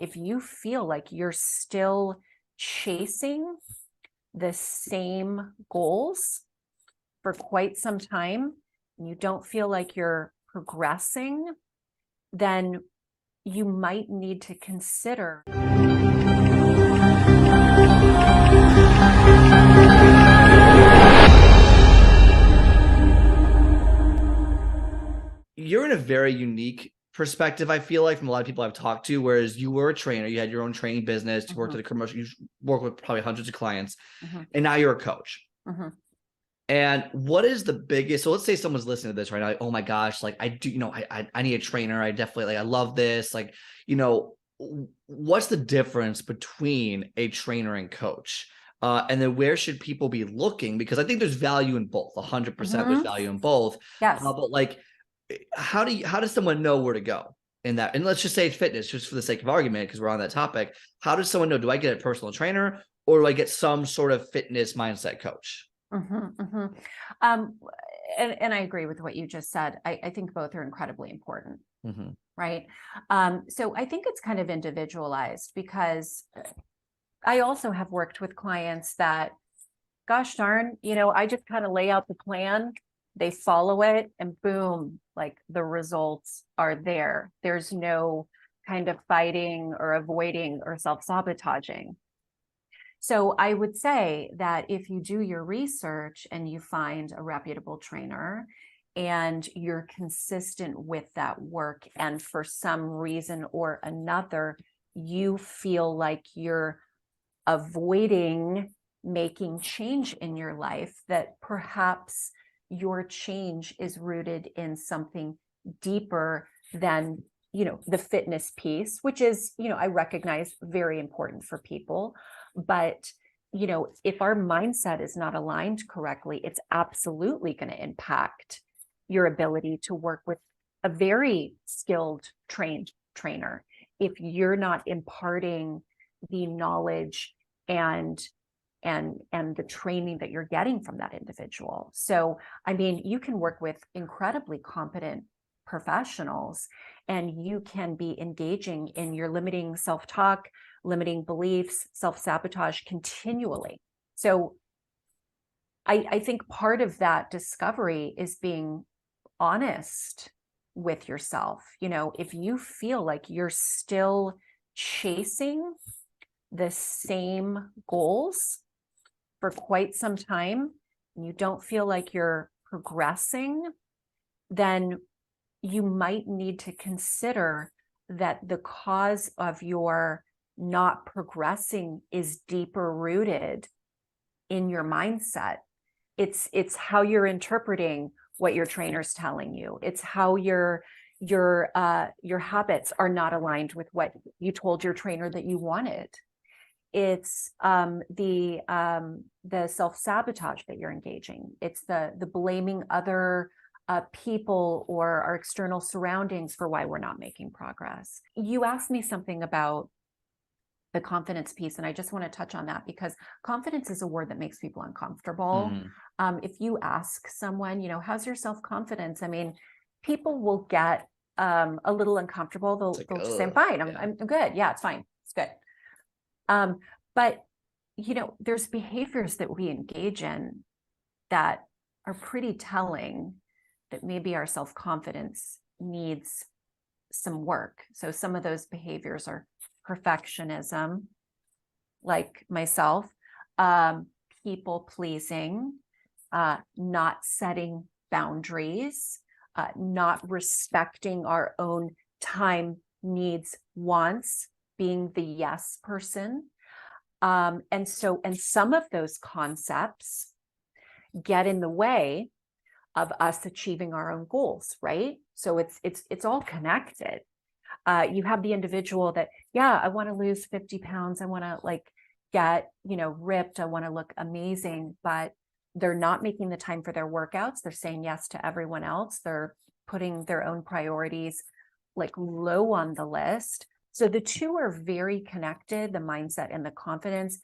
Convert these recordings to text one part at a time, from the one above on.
If you feel like you're still chasing the same goals for quite some time, and you don't feel like you're progressing, then you might need to consider. You're in a very unique perspective, I feel like, from a lot of people I've talked to, whereas you were a trainer, you had your own training business, you worked at a commercial, you work with probably hundreds of clients, and now you're a coach. And what is the biggest, so let's say someone's listening to this right now, like, oh my gosh, like I do, I need a trainer. I definitely, I love this. Like, what's the difference between a trainer and coach? And then where should people be looking? Because I think there's value in both. 100% there's value in both. Yes. But like, how does someone know where to go in that? And let's just say it's fitness, just for the sake of argument, because we're on that topic. How does someone know? Do I get a personal trainer or do I get some sort of fitness mindset coach? And I agree with what you just said. I think both are incredibly important, right? So I think it's kind of individualized, because I also have worked with clients that, gosh darn, I just kind of lay out the plan, they follow it, and boom, like the results are there. There's no kind of fighting or avoiding or self-sabotaging. So I would say that if you do your research and you find a reputable trainer and you're consistent with that work, and for some reason or another, you feel like you're avoiding making change in your life, that perhaps your change is rooted in something deeper than, the fitness piece, which is, I recognize very important for people. But, if our mindset is not aligned correctly, it's absolutely going to impact your ability to work with a very skilled, trained trainer if you're not imparting the knowledge and the training that you're getting from that individual. So, I mean, you can work with incredibly competent professionals and you can be engaging in your limiting self-talk, limiting beliefs, self-sabotage continually. So I think part of that discovery is being honest with yourself. If you feel like you're still chasing the same goals for quite some time, and you don't feel like you're progressing, then you might need to consider that the cause of your not progressing is deeper rooted in your mindset. It's how you're interpreting what your trainer's telling you. It's how your habits are not aligned with what you told your trainer that you wanted. It's the self-sabotage that you're engaging. It's the blaming other people or our external surroundings for why we're not making progress. You asked me something about the confidence piece, and I just want to touch on that, because confidence is a word that makes people uncomfortable. If you ask someone, how's your self-confidence? I mean, people will get a little uncomfortable. They'll just say, I'm fine. I'm good. Yeah, it's fine. It's good. But, there's behaviors that we engage in that are pretty telling that maybe our self-confidence needs some work. So some of those behaviors are perfectionism, like myself, people pleasing, not setting boundaries, not respecting our own time, needs, wants, being the yes person. And some of those concepts get in the way of us achieving our own goals, right? So it's all connected. You have the individual that, I want to lose 50 pounds. I want to get, ripped. I want to look amazing, but they're not making the time for their workouts. They're saying yes to everyone else. They're putting their own priorities low on the list. So the two are very connected, the mindset and the confidence.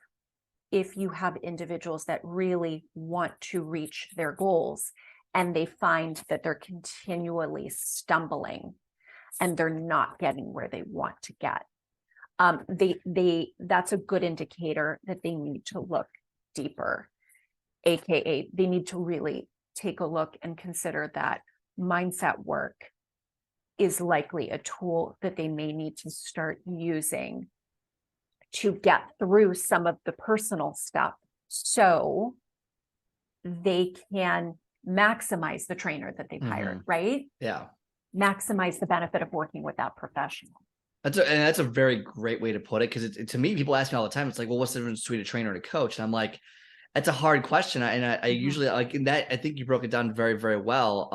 If you have individuals that really want to reach their goals and they find that they're continually stumbling and they're not getting where they want to get, that's a good indicator that they need to look deeper, AKA they need to really take a look and consider that mindset work is likely a tool that they may need to start using to get through some of the personal stuff so they can maximize the trainer that they've hired, right? Yeah. Maximize the benefit of working with that professional. That's a very great way to put it, because to me, people ask me all the time, it's like, well, what's the difference between a trainer and a coach? And I'm like, that's a hard question. I usually like in that, I think you broke it down very, very well.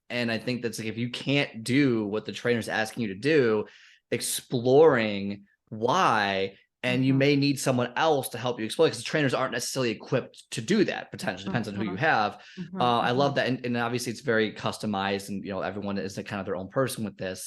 And I think that's like, if you can't do what the trainer's asking you to do, exploring why, and you may need someone else to help you explore, because the trainers aren't necessarily equipped to do that. Potentially depends on who you have. I love that. And obviously it's very customized, and, you know, everyone is kind of their own person with this.